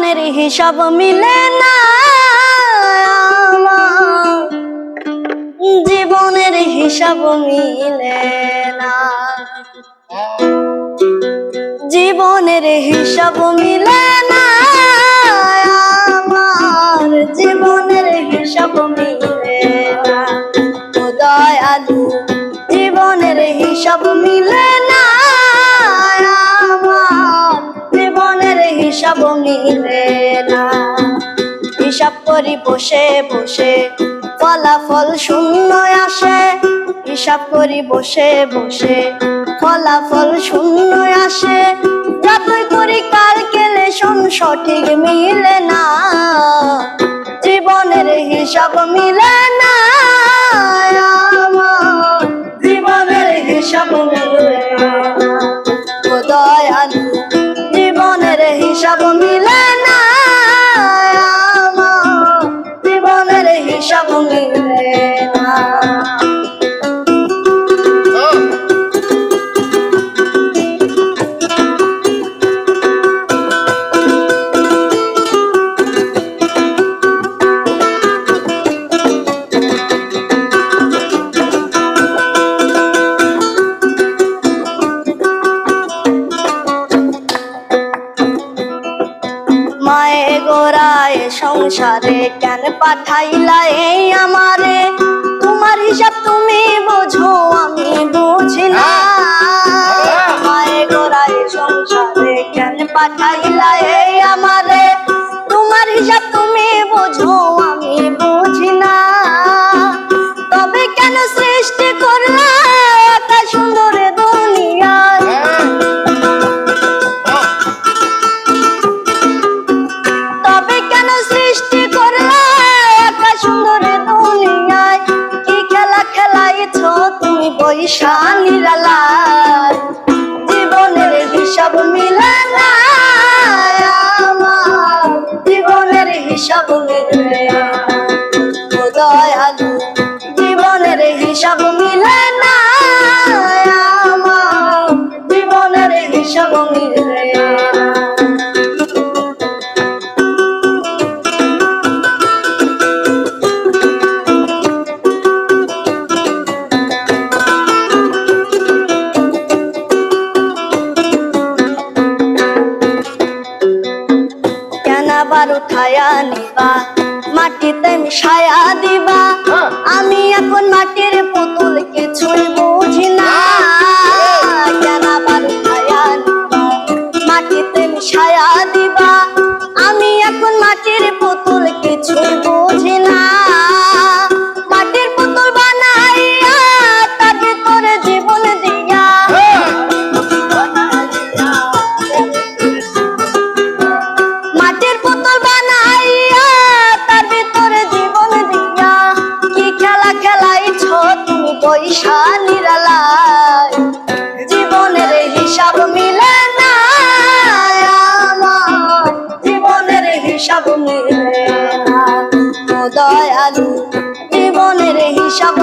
জীবনের হিসাব মিলে না আমার, জীবনের হিসাব মিলে না, জীবনের হিসাব মিলে না আমার, জীবনের হিসাব মিলে না ও দয়ালু, জীবনের হিসাব মিলে না আমার, জীবনের হিসাব মিলে না। হিসাব করি বসে বসে ফলাফল শূন্য আসে, হিসাব করি বসে বসে ফলাফল শূন্য আসে, যতই করি ক্যালকুলেশন সঠিক মিলে না, জীবনের হিসাব মিলে না আমার, জীবনের হিসাব মিলে না ও দয়ালু, জীবনের হিসাব মিলে না আমার, জীবনের হিসাব মিলে না। মায়ে গোরায় সংসারে কেন পাঠাইলা এই আমারে, তোমার হিসাব তুমি বোঝো আমি বুঝি না, মায়ে গোরায় সংসারে কেন পাঠাইলা এই আমারে, তোমার হিসাব তুমি বোঝো আমি বুঝি না, তবে কেন সৃষ্টি করলা এত সুন্দর দুনিয়ায়, সৃষ্টি করলে এত সুন্দর দুনিয়ায়, কি খেলা খেলাইছ তুমি বৈশা নিরালায়, জীবনের হিসাব মিলে না আমার, জীবনের হিসাব মিলে না ও দয়ালু, জীবনের হিসাব মিলে না আমার, জীবনের হিসাব মিলে না। আবার উঠায়া নিবা মাটিতে মিশায়া দিবা, আমি এখন মাটির পুতুল কিছুই বুঝি না, কেন আবার উঠায়া নিবা মাটিতে মিশায়া দিবা, আমি এখন মাটির পুতুল কিছুই বুঝি না, মাটির পুতুল বানাইয়া তার ভিতরে জীবন দিয়া, মাটির পুতুল বানাইয়া তার ভিতরে জীবন দিয়া, কি খেলা খেলাইছ তুমি বৈশা নিরালায়, জীবনের হিসাব মিলে না আমার, জীবনের হিসাব মিলে না ও দয়ালু, জীবনের হিসাব